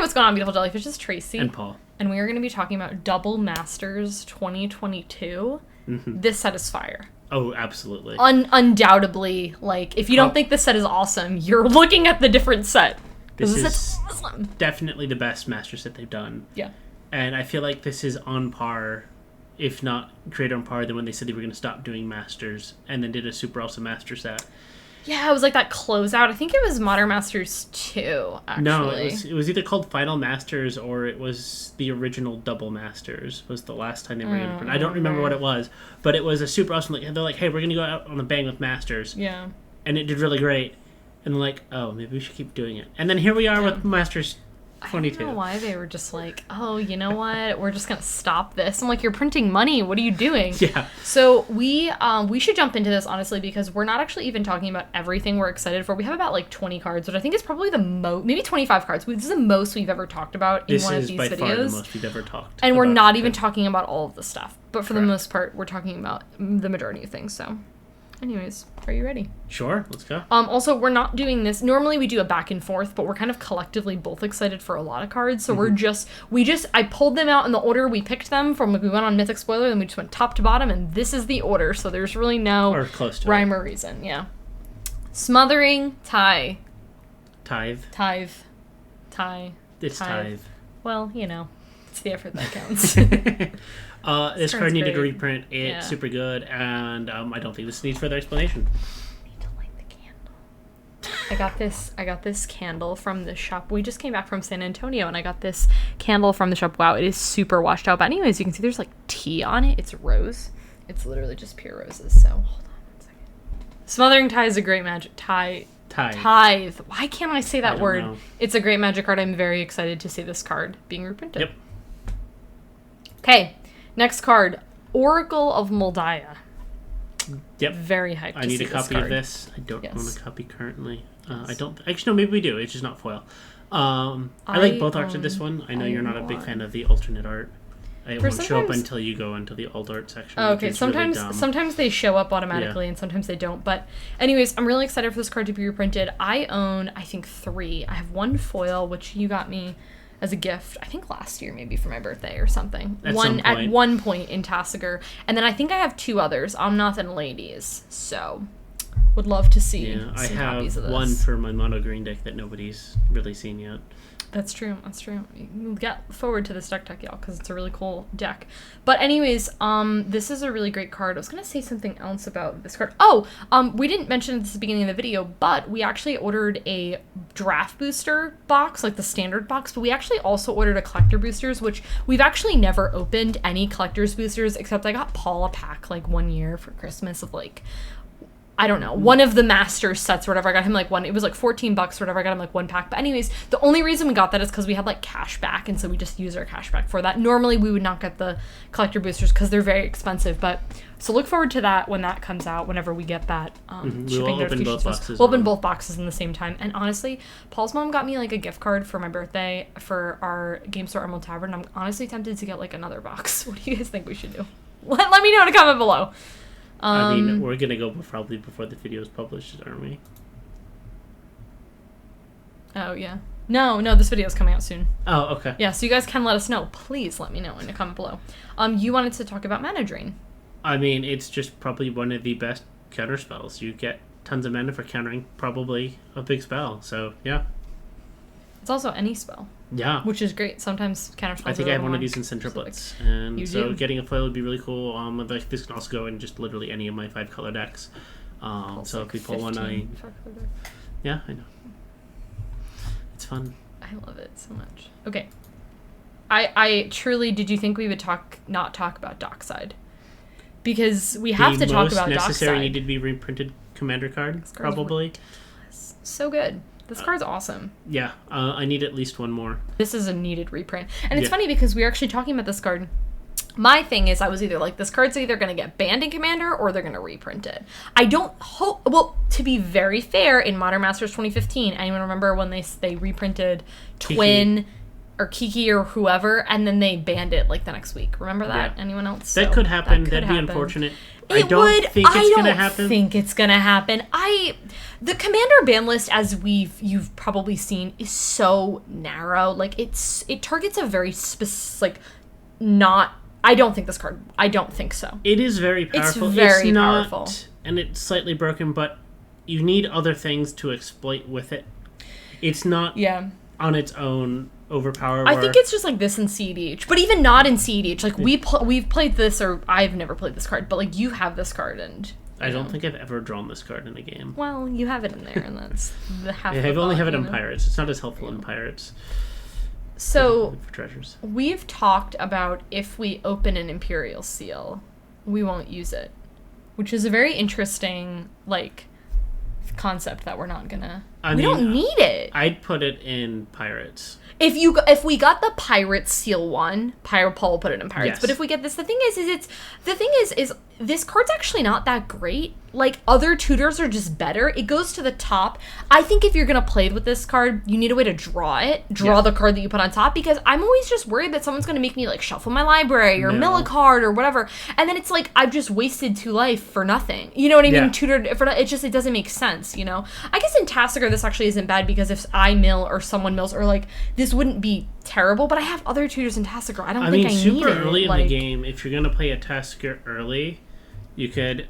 what's going on, beautiful jellyfish? It's Tracy. And Paul. And we are going to be talking about Double Masters 2022. Mm-hmm. This set is fire. Oh, absolutely. Undoubtedly, like, if you don't think this set is awesome, you're looking at the different set. This is awesome. Definitely the best master set they've done. Yeah. And I feel like this is on par, if not greater on par, than when they said they were going to stop doing masters and then did a super awesome master set. Yeah, it was like that closeout. I think it was Modern Masters 2, actually. No, it was either called Final Masters or it was the original Double Masters was the last time they were going to print. I don't remember what it was, but it was a super awesome, like, they're like, hey, we're going to go out on a bang with Masters. Yeah. And it did really great. And they're like, oh, maybe we should keep doing it. And then here we are with Masters 22. I don't know why they were just like, oh, you know what? We're just going to stop this. I'm like, you're printing money. What are you doing? Yeah. So we should jump into this, honestly, because we're not actually even talking about everything we're excited for. We have about like 20 cards, which I think is probably the most, maybe 25 cards. This is the most we've ever talked about in one of these videos. This is by far the most we've ever talked and we're not even talking about all of the stuff. But for the most part, we're talking about the majority of things, so... Anyways, are you ready? Sure, let's go. Also, we're not doing this. Normally we do a back and forth, but we're kind of collectively both excited for a lot of cards. So I pulled them out in the order we picked them from. We went on Mythic Spoiler, then we just went top to bottom, and this is the order. So there's really no rhyme or reason. Yeah. Smothering Tithe. Tithe. It's Tithe. Well, you know, it's the effort that counts. This card needed a reprint. It's super good, and I don't think this needs further explanation. I need to light the candle. I got this candle from the shop. We just came back from San Antonio, and I got this candle from the shop. Wow, it is super washed out. But anyways, you can see there's like tea on it. It's rose. It's literally just pure roses. So hold on 1 second. Smothering Tithe is a great magic. Tithe. Why can't I say that word? It's a great magic card. I'm very excited to see this card being reprinted. Yep. Okay. Next card, Oracle of Mul Daya. Yep. Very hyped to see this card. I need a copy of this. I don't own a copy currently. I don't... Actually, no, maybe we do. It's just not foil. I like both arts of this one. I know you're not a big fan of the alternate art. It won't show up until you go into the alt art section. Oh, okay. Sometimes they show up automatically and sometimes they don't. But anyways, I'm really excited for this card to be reprinted. I own, I think, 3. I have 1 foil, which you got me as a gift, I think last year, maybe for my birthday or something. At one point in Tassiger. And then I think I have 2 others, Omnath and Ladies. So, would love to see some copies of this. I have 1 for my mono green deck that nobody's really seen yet. That's true. You get forward to this deck, y'all, because it's a really cool deck. But anyways, this is a really great card. I was going to say something else about this card. We didn't mention this at the beginning of the video, but we actually ordered a draft booster box, like the standard box, but we actually also ordered a collector boosters, which we've actually never opened any collector's boosters, except I got Paul a pack, like, 1 year for Christmas of, like, I don't know, one of the master sets or whatever. I got him like 1, it was like $14 or whatever. I got him like 1 pack. But anyways, the only reason we got that is because we had like cash back. And so we just used our cash back for that. Normally we would not get the collector boosters because they're very expensive. But so look forward to that when that comes out, whenever we get that shipping notifications. We'll open both boxes in the same time. And honestly, Paul's mom got me like a gift card for my birthday for our Game Store Emerald Tavern. I'm honestly tempted to get like another box. What do you guys think we should do? Let me know in a comment below. I mean, we're going to go probably before the video is published, aren't we? Oh, yeah. No, this video is coming out soon. Oh, okay. Yeah, so you guys can let us know. Please let me know in a comment below. You wanted to talk about Mana Drain. I mean, it's just probably one of the best counter spells. You get tons of mana for countering probably a big spell, so yeah. It's also any spell. Yeah. Which is great. Sometimes counter spells I think I have one of these in Centriplets. And so getting a foil would be really cool. Like, this can also go in just literally any of my 5 color decks. So if we pull one, yeah, I know. It's fun. I love it so much. Okay. I truly, did you think we would not talk about Dockside? Because we have to talk about Dockside. The most necessary needed to be reprinted commander card, probably. So good. This card's awesome. Yeah, I need at least 1 more. This is a needed reprint. And it's funny because we were actually talking about this card. My thing is I was either like, this card's either going to get banned in Commander or they're going to reprint it. I don't hope... Well, to be very fair, in Modern Masters 2015, anyone remember when they reprinted Twin... or Kiki or whoever, and then they banned it like the next week. Remember that? Yeah. Anyone else? That could happen. That'd be unfortunate. I don't think it's gonna happen. The commander ban list, as you've probably seen, is so narrow. Like it targets a very specific, not. I don't think this card. I don't think so. It is very powerful. It's very powerful, and it's slightly broken, but you need other things to exploit with it. It's not on its own overpowered. I think it's just like this in CEDH, but even not in CEDH. Like we've played this, or I've never played this card, but like you have this card, and I don't think I've ever drawn this card in a game. Well, you have it in there, and that's the half. I only have it in Pirates. It's not as helpful in Pirates. So for treasures, we've talked about if we open an Imperial Seal, we won't use it, which is a very interesting concept that we're not gonna. We don't need it. I'd put it in Pirates. If we got the Pirate Seal one, Paul will put it in Pirates. Yes. But if we get this, the thing is this card's actually not that great. Like, other tutors are just better. It goes to the top. I think if you're going to play with this card, you need a way to draw the card that you put on top, because I'm always just worried that someone's going to make me, shuffle my library or mill a card or whatever. And then it's like, I've just wasted 2 life for nothing. You know what I mean? Tutored for it doesn't make sense, you know? I guess in Tasigur, this actually isn't bad, because if I mill or someone mills, or, this wouldn't be terrible, but I have other tutors in Tasigur. I don't think I need it. Super early in the game, if you're going to play a Tasigur early, you could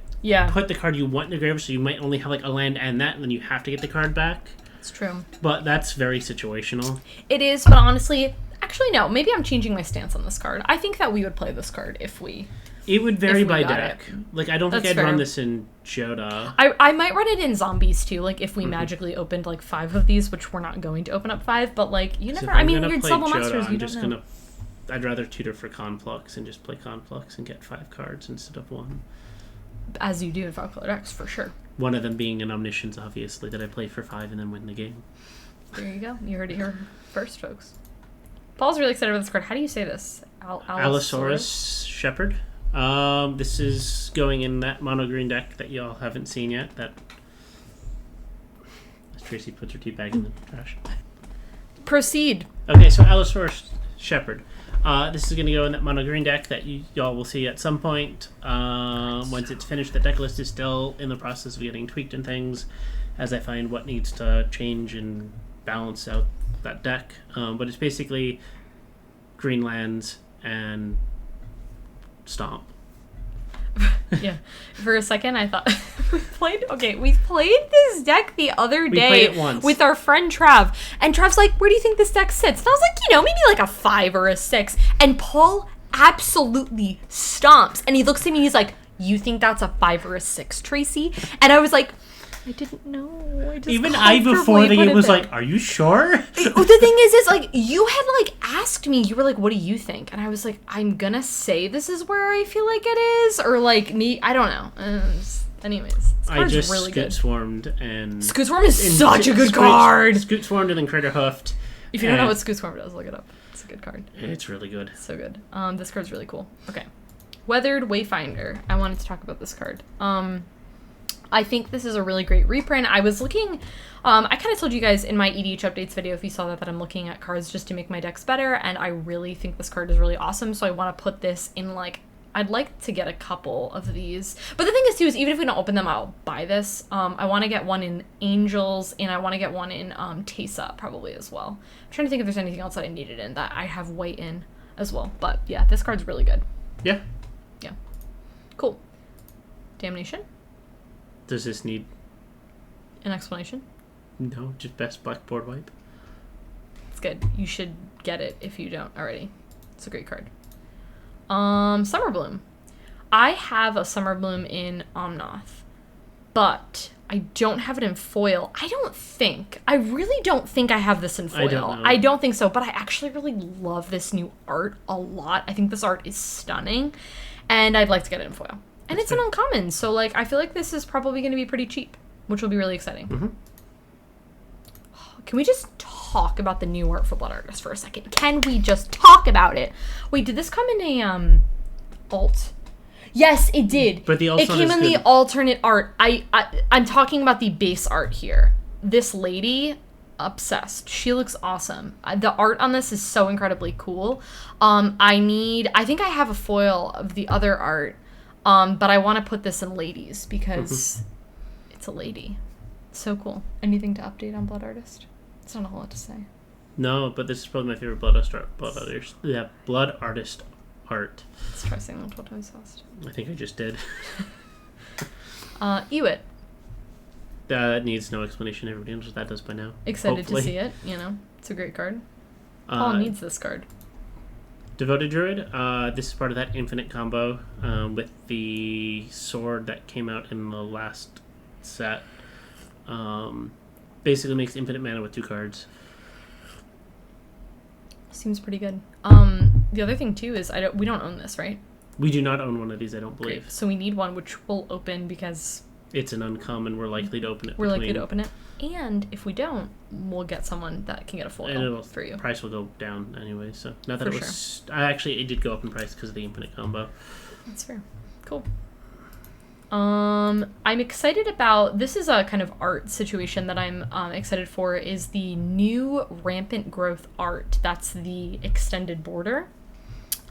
put the card you want in the graveyard, so you might only have a land and that, and then you have to get the card back. It's true. But that's very situational. It is, but honestly, actually no, maybe I'm changing my stance on this card. I think that we would play this card if we... It would vary by deck. I don't think I'd run this in Joda. I might run it in Zombies too, if we magically opened 5 of these, which we're not going to open up 5, but you never... I mean, you're double masters, you don't know. I'd rather tutor for Conflux and just play Conflux and get 5 cards instead of 1. As you do in 5-color decks, for sure. One of them being an Omniscience, obviously, that I play for 5 and then win the game. There you go. You heard it here first, folks. Paul's really excited about this card. How do you say this? Allosaurus Shepherd. This is going in that mono green deck that y'all haven't seen yet. That Tracy puts her tea bag in the trash. Proceed. Okay, so Allosaurus Shepherd. This is going to go in that mono green deck that y'all will see at some point. Once it's finished, the deck list is still in the process of getting tweaked and things, as I find what needs to change and balance out that deck. But it's basically green lands and stomp. Yeah. For a second, I thought we played this deck the other day with our friend Trav, and Trav's like, "Where do you think this deck sits?" And I was like, maybe a 5 or a 6. And Paul absolutely stomps, and he looks at me and he's like, "You think that's a 5 or a 6, Tracy?" And I was like, I didn't know. Even I before the game was like, "Are you sure?" The thing is you had asked me. You were like, "What do you think?" And I was like, "I'm gonna say this is where I feel like it is," or me. I don't know. Anyways, this card's just really good. Scoot-swarmed and Scoot Swarm is such a good card. Scoot Swarmed and then Crater Hoofed. If you don't know what Scoot Swarm does, look it up. It's a good card. It's really good. So good. This card's really cool. Okay, Weathered Wayfinder. I wanted to talk about this card. I think this is a really great reprint. I was looking, I kind of told you guys in my EDH updates video, if you saw that I'm looking at cards just to make my decks better, and I really think this card is really awesome, so I want to put this in I'd like to get a couple of these. But the thing is too, is even if we don't open them, I'll buy this. I want to get one in Angels, and I want to get one in Tesa probably as well. I'm trying to think if there's anything else that I needed in that I have white in as well. But yeah, this card's really good. Yeah. Yeah. Cool. Damnation? Does this need an explanation? No, just best blackboard wipe. It's good. You should get it if you don't already. It's a great card. Summer Bloom. I have a Summer Bloom in Omnath, but I don't have it in foil. I really don't think I have this in foil. I don't think so, but I actually really love this new art a lot. I think this art is stunning, and I'd like to get it in foil. And it's an uncommon, so I feel like this is probably going to be pretty cheap, which will be really exciting. Mm-hmm. Can we just talk about the new art for Blood Artist for a second? Can we just talk about it? Wait, did this come in a alt? Yes, it did. But the it came in the alternate art. I'm talking about the base art here. This lady obsessed. She looks awesome. The art on this is so incredibly cool. I think I have a foil of the other art, but I want to put this in ladies because it's a lady. So cool. Anything to update on Blood Artist? It's not a whole lot to say. No, but this is probably my favorite Blood Artist art. Let's try saying that 12 times fast. I think I just did. Ewit. That needs no explanation. Everybody knows what that does by now. Excited to see it, It's a great card. Paul needs this card. Devoted Druid. This is part of that infinite combo with the sword that came out in the last set. Basically makes infinite mana with 2 cards. Seems pretty good. The other thing too is we don't own this, right? We do not own one of these, I don't believe. Great. So we need one which we'll open because it's an uncommon. We're likely to open it. We're likely to open it, and if we don't, we'll get someone that can get a foil for you. Price will go down anyway. So not that it was. Sure. It did go up in price because of the infinite combo. That's fair. Cool. I'm excited about, this is a kind of art situation that I'm excited for, is the new Rampant Growth art. That's the extended border.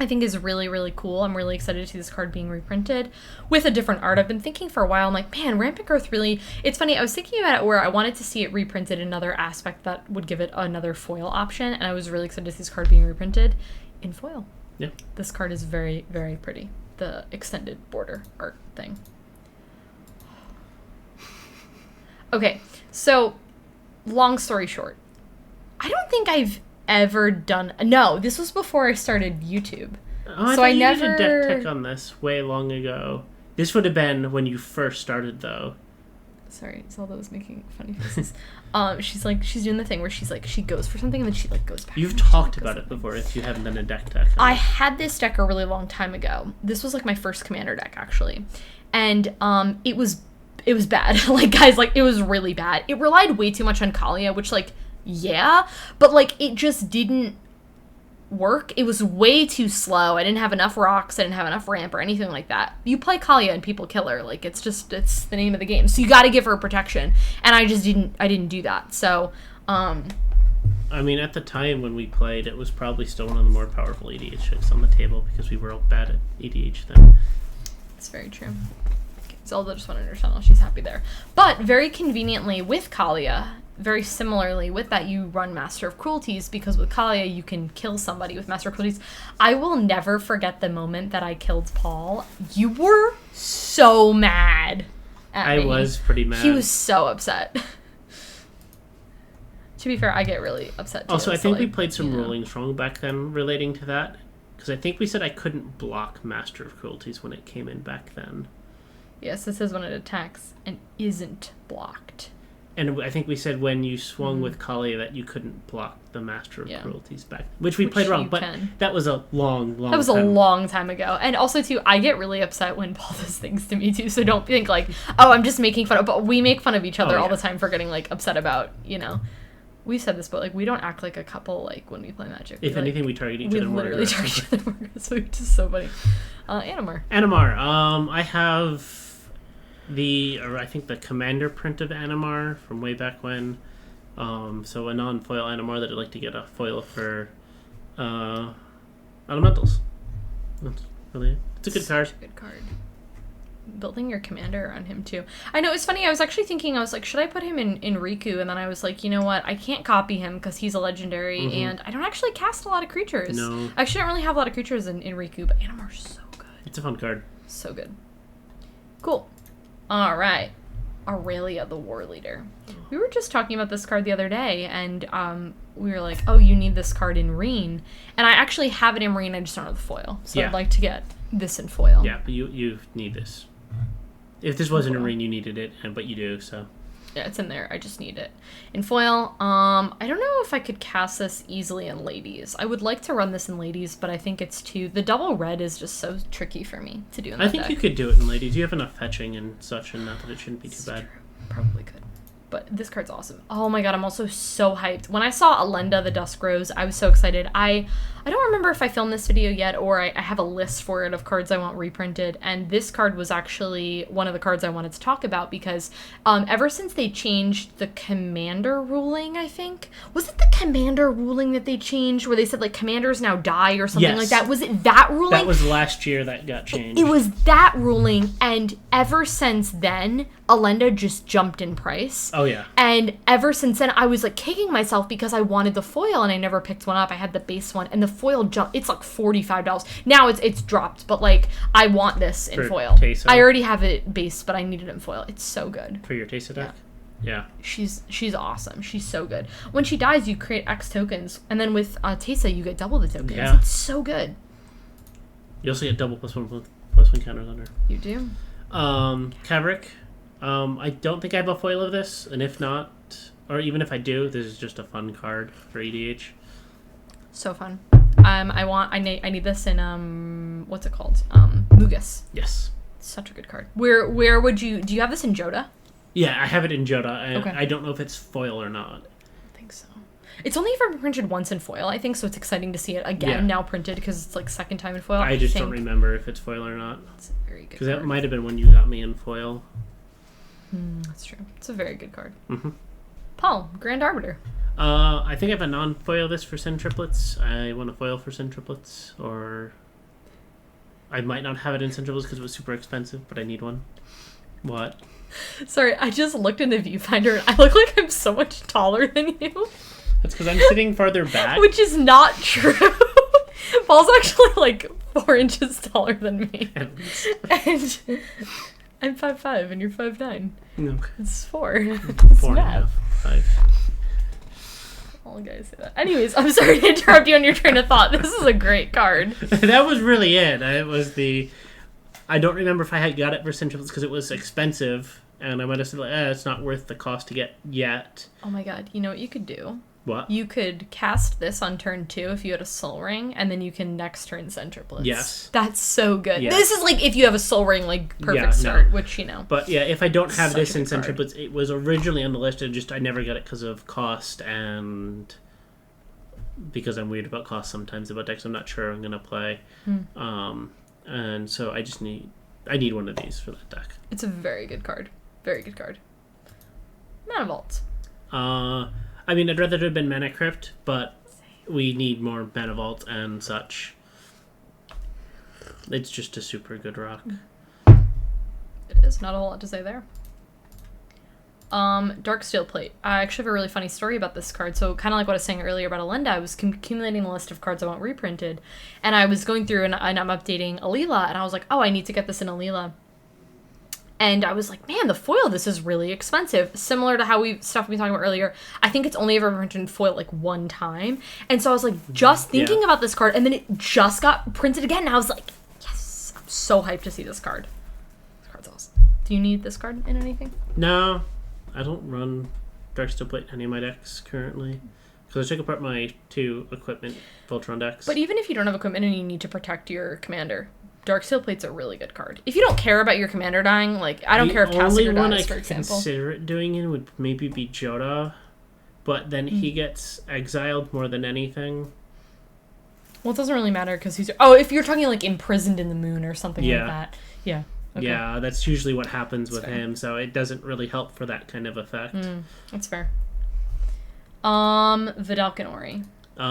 I think is really, really cool. I'm really excited to see this card being reprinted with a different art. I've been thinking for a while, I'm like, man, Rampant Growth really, it's funny, I was thinking about it where I wanted to see it reprinted in another aspect that would give it another foil option, and I was really excited to see this card being reprinted in foil. Yeah. This card is very, very pretty. The extended border art thing. Okay, so, long story short, I don't think I've ever done... No, this was before I started YouTube. So I never... did a deck tech on this way long ago. This would have been when you first started, though. Sorry, Zelda was making funny faces. She's doing the thing where she goes for something and then she, goes back. You've talked about it before if you haven't done a deck tech. I had this deck a really long time ago. This was, my first Commander deck, actually. And, it was bad. Guys, it was really bad. It relied way too much on Kaalia, which, yeah, but, it just didn't work. It was way too slow. I didn't have enough rocks. I didn't have enough ramp or anything like that. You play Kaalia and people kill her. It's the name of the game. So you gotta give her protection. And I didn't do that. So, I mean, at the time when we played, it was probably still one of the more powerful EDH decks on the table because we were all bad at EDH then. That's very true. Zelda just wanted her tunnel. She's happy there. But very conveniently with Kaalia, very similarly with that, you run Master of Cruelties because with Kaalia you can kill somebody with Master of Cruelties. I will never forget the moment that I killed Paul. You were so mad at me. I was pretty mad. He was so upset. To be fair, I get really upset too. Also, I think we played some rulings wrong back then relating to that. Because I think we said I couldn't block Master of Cruelties when it came in back then. Yes, it says when it attacks and isn't blocked. And I think we said when you swung with Kaalia that you couldn't block the Master of Cruelties back. Which we played wrong, but that was a long time. That was a long time ago. And also, too, I get really upset when Paul does things to me, too. So don't think I'm just making fun of... But we make fun of each other all the time for getting, upset about, We've said this, but, we don't act like a couple, when we play Magic. If anything, we target each other more. We literally target each other more. So it's just so funny. Animar. I have... I think the Commander print of Animar from way back when. So a non-foil Animar that I'd like to get a foil for Elementals. That's really it. It's a good card. Such a good card. Building your commander around him too. I know, it's funny, I was actually thinking, should I put him in Riku? And then I was like, you know what, I can't copy him because he's a legendary and I don't actually cast a lot of creatures. No. I actually don't really have a lot of creatures in Riku, but Animar's so good. It's a fun card. So good. Cool. Alright. Aurelia, the Warleader. We were just talking about this card the other day, and we were like, oh, you need this card in Reen. And I actually have it in Reen, I just don't have the foil. So I'd like to get this in foil. Yeah, but you need this. If this wasn't in Reen, you needed it, but you do, so... Yeah, it's in there. I just need it. In foil, I don't know if I could cast this easily in ladies. I would like to run this in ladies, but I think it's too... The double red is just so tricky for me to do in that I think deck. you could do it in ladies. You have enough fetching and such, and not that it shouldn't be too bad. True. Probably could. But this card's awesome. Oh my god, I'm also so hyped. When I saw Elenda, the Dusk Rose, I was so excited. I don't remember if I filmed this video yet, or I have a list for it of cards I want reprinted, and this card was actually one of the cards I wanted to talk about because ever since they changed the commander ruling, I think, was it the commander ruling that they changed where they said like commanders now die or something like that? Was it that ruling? That was last year that got changed. It was that ruling, and ever since then, Elenda just jumped in price. Oh, yeah. And ever since then, I was, like, kicking myself because I wanted the foil, and I never picked one up. I had the base one, and the foil jumped. It's, like, $45. Now it's dropped, but, like, I want this in foil. Teysa. I already have it base, but I need it in foil. It's so good. For your Teysa deck? Yeah. She's awesome. She's so good. When she dies, you create X tokens, and then with Teysa, you get double the tokens. Yeah. It's so good. You also get double +1 counters on her. You do. Kaeverik. I don't think I have a foil of this, and if not, or even if I do, this is just a fun card for EDH. So fun. I need this in what's it called? Lugus. Yes. Such a good card. Where would you do you have this in Joda? Yeah, I have it in Joda. Okay. I don't know if it's foil or not. I think so. It's only ever been printed once in foil, I think, so it's exciting to see it again now printed because it's like second time in foil. I just don't remember if it's foil or not. It's a very good card. Because that might have been when you got me in foil. That's true. It's a very good card. Mm-hmm. Paul, Grand Arbiter. I think I have a non-foil this for Sin Triplets. I want a foil for Sin Triplets, or I might not have it in Sin Triplets because it was super expensive, but I need one. What? Sorry, I just looked in the viewfinder and I look like I'm so much taller than you. That's because I'm sitting farther back. Which is not true. Paul's actually like 4 inches taller than me. At least. And I'm 5'5" and you're 5'9". Okay. It's 4. It's 4.5. 5. All guys say that. Anyways, I'm sorry to interrupt you on your train of thought. This is a great card. That was really it. It was the... I don't remember if I had got it for Sin Triplets because it was expensive, and I might have said, like, it's not worth the cost to get yet. Oh my god, you know what you could do? What? You could cast this on turn 2 if you had a Soul Ring, and then you can next turn Sin Triplets. Yes. That's so good. Yes. This is like if you have a Soul Ring, like, perfect start, which, you know. But yeah, if I don't have this in Sin card. Triplets, it was originally on the list, I never got it because of cost, and because I'm weird about cost sometimes about decks I'm not sure I'm going to play. And so I need one of these for that deck. It's a very good card. Very good card. Mana Vault. I mean, I'd rather it have been Mana Crypt, but we need more Mana Vault and such. It's just a super good rock. It is. Not a whole lot to say there. Darksteel Plate. I actually have a really funny story about this card. So kind of like what I was saying earlier about Elenda, I was accumulating a list of cards I want reprinted, and I was going through and I'm updating Alila, and I was like, oh, I need to get this in Alila. And I was like, man, the foil, this is really expensive. Similar to how stuff we talked about earlier, I think it's only ever printed in foil like one time. And so I was like, just thinking about this card, and then it just got printed again, and I was like, yes, I'm so hyped to see this card. This card's awesome. Do you need this card in anything? No, I don't run Darksteel Plate in any of my decks currently. Because I took apart my 2 equipment Voltron decks. But even if you don't have equipment and you need to protect your commander, Darksteel Plate's a really good card. If you don't care about your commander dying, like, I don't care if Cassidy dies, for example. The only one I could consider it doing in would maybe be Joda, but then he gets exiled more than anything. Well, it doesn't really matter because he's... Oh, if you're talking, like, imprisoned in the moon or something like that. Yeah. Okay. Yeah, that's usually what happens with him, so it doesn't really help for that kind of effect. That's fair. Vedalken Orrery.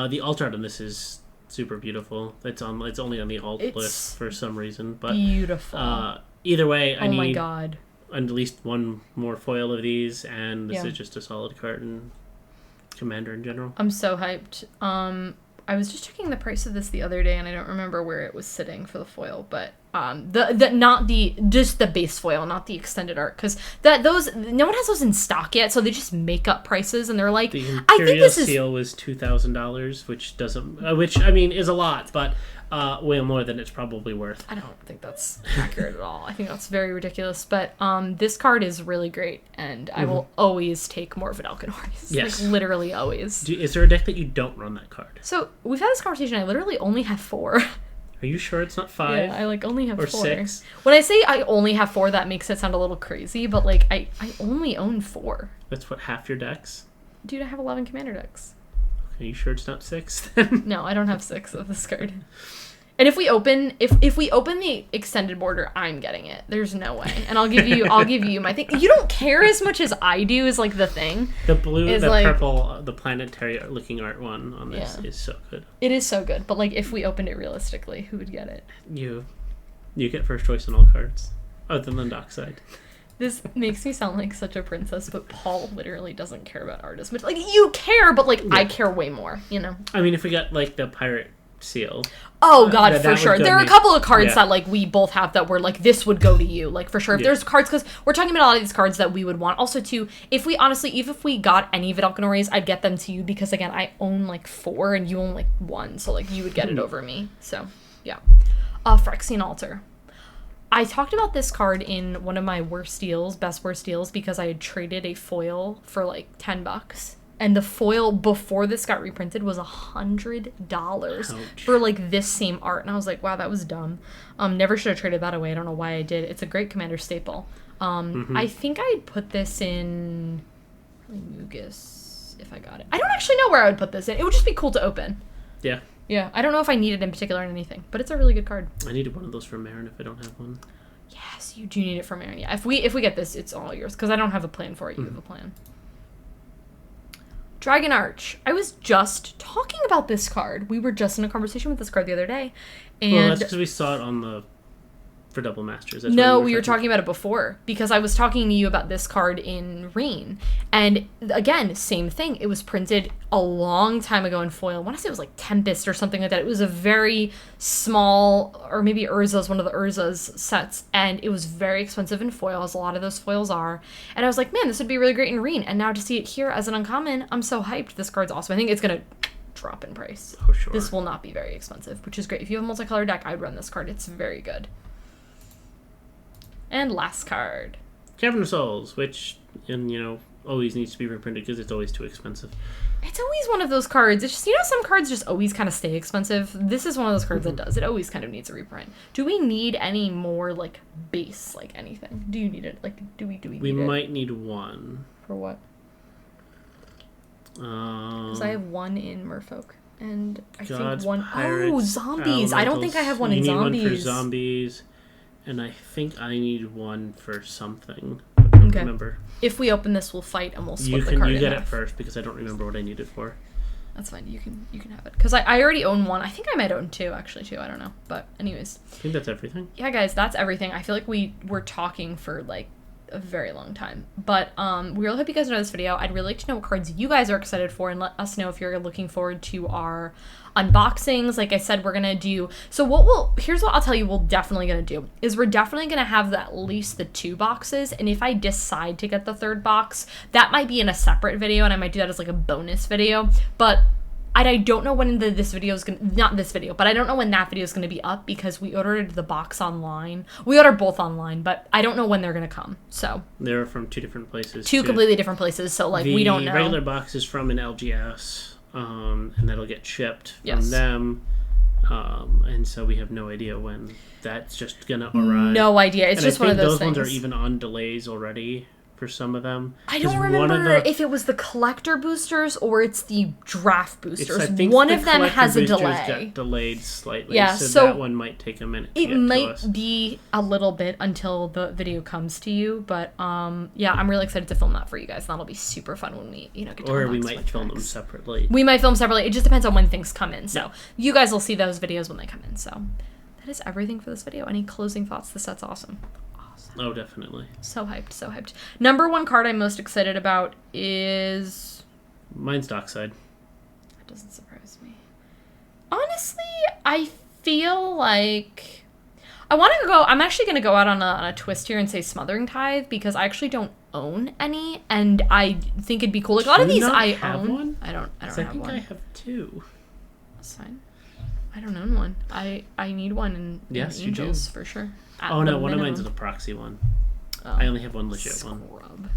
The alt art on this is super beautiful. It's only on the alt list for some reason, but beautiful. Either way, I need at least one more foil of these, and this is just a solid card in Commander in general. I'm so hyped. I was just checking the price of this the other day, and I don't remember where it was sitting for the foil, but just the base foil, not the extended art, because no one has those in stock yet, so they just make up prices, and they're like, the Imperial Seal was $2,000, which I mean is a lot, but way more than it's probably worth. I don't think that's accurate at all. I think that's very ridiculous, but this card is really great, and I will always take more Vedalken Orrery. Yes. Like, literally always. Is there a deck that you don't run that card? So, we've had this conversation. I literally only have 4. Are you sure it's not 5? Yeah, I like only have or 4. 6? When I say I only have 4, that makes it sound a little crazy, but like I only own 4. That's what, half your decks? Dude, I have 11 commander decks. Are you sure it's not 6 then? No, I don't have 6 of this card. And if we open the extended border, I'm getting it. There's no way. And I'll give you my thing. You don't care as much as I do is like the thing. The blue, the like, purple, the planetary looking art one on this is so good. It is so good. But like if we opened it realistically, who would get it? You get first choice on all cards. Other than Dockside. This makes me sound like such a princess, but Paul literally doesn't care about art as much. Like you care, but like I care way more, you know? I mean if we got like the Pirate Seal. Oh god, for sure. There are a couple of cards that like we both have that were like this would go to you, like for sure. If there's cards, because we're talking about a lot of these cards that we would want. Also, too, if we honestly, even if we got any Vedalken Orreries, I'd get them to you because again, I own like 4 and you own like 1, so like you would get it over me. So yeah, Phyrexian Altar. I talked about this card in one of my best worst deals, because I had traded a foil for like $10. And the foil before this got reprinted was $100 for like this same art. And I was like, wow, that was dumb. Never should have traded that away. I don't know why I did. It's a great commander staple. I think I'd put this in Mugus if I got it. I don't actually know where I would put this in. It would just be cool to open. Yeah. Yeah. I don't know if I need it in particular in anything, but it's a really good card. I needed one of those for Marin if I don't have one. Yes, you do need it for Marin. Yeah. If we get this, it's all yours because I don't have a plan for it. You have a plan. Dragon Arch. I was just talking about this card. We were just in a conversation with this card the other day. And well, that's because we saw it for Double Masters. That's no, we were talking about it before, because I was talking to you about this card in Rain. And again, same thing. It was printed a long time ago in foil. I want to say it was like Tempest or something like that. It was a very small, or maybe Urza's, one of the Urza's sets. And it was very expensive in foil, as a lot of those foils are. And I was like, man, this would be really great in Rain. And now to see it here as an uncommon, I'm so hyped. This card's awesome. I think it's going to drop in price. Oh, sure. This will not be very expensive, which is great. If you have a multicolored deck, I'd run this card. It's very good. And last card. Cavern of Souls, which, always needs to be reprinted because it's always too expensive. It's always one of those cards. It's just, some cards just always kind of stay expensive. This is one of those cards that does. It always kind of needs a reprint. Do we need any more, like, base, like, anything? Do you need it? Like, do we need it? We might need one. For what? Because I have one in Merfolk. And I think one... Pirates, zombies! I don't think I have one in zombies. You need one for zombies. And I think I need one for something. But I don't remember. If we open this, we'll fight and we'll split the card in You get half. it first because I don't remember what I need it for. That's fine. You can have it. Because I already own one. I think I might own 2, actually, too. I don't know. But anyways. I think that's everything. Yeah, guys, that's everything. I feel like we were talking for, like, a very long time. But we really hope you guys enjoyed this video. I'd really like to know what cards you guys are excited for, and let us know if you're looking forward to our unboxings. Like I said, we're gonna do, here's what I'll tell you we're definitely gonna do, is we're definitely gonna have at least the 2 boxes, and if I decide to get the 3rd box, that might be in a separate video, and I might do that as like a bonus video, but I don't know when this video is gonna, not this video, but I don't know when that video is gonna be up, because we ordered the box online. We ordered both online, but I don't know when they're gonna come, so. They're from 2 different places. 2 completely different places, so like we don't know. The regular box is from an LGS. And that'll get shipped from them. And so we have no idea when that's just gonna arrive. No idea. It's just one of those things. Those ones are even on delays already for some of them. I don't remember if it was the collector boosters or it's the draft boosters. I think one of them has a delay. Got delayed slightly. Yeah, so that one might take a minute to get to us. It might be a little bit until the video comes to you, but yeah, I'm really excited to film that for you guys. That'll be super fun when we, get to Or we might film them separately. We might film separately. It just depends on when things come in. So you guys will see those videos when they come in. So that is everything for this video. Any closing thoughts? This set's awesome. Oh, definitely. So hyped, so hyped. Number 1 card I'm most excited about is... Mine's Dockside. That doesn't surprise me. Honestly, I feel like... I'm actually going to go out on a twist here and say Smothering Tithe, because I actually don't own any, and I think it'd be cool. Like, a lot of these I own. One? I don't have one. I think I have 2. That's fine. I don't own one. I need one in Angels, for sure. Oh no, one of mine's is a proxy one. Oh, I only have one legit one.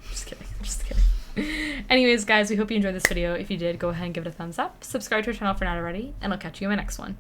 Just kidding. Anyways, guys, we hope you enjoyed this video. If you did, go ahead and give it a thumbs up. Subscribe to our channel if you're not already, and I'll catch you in my next one.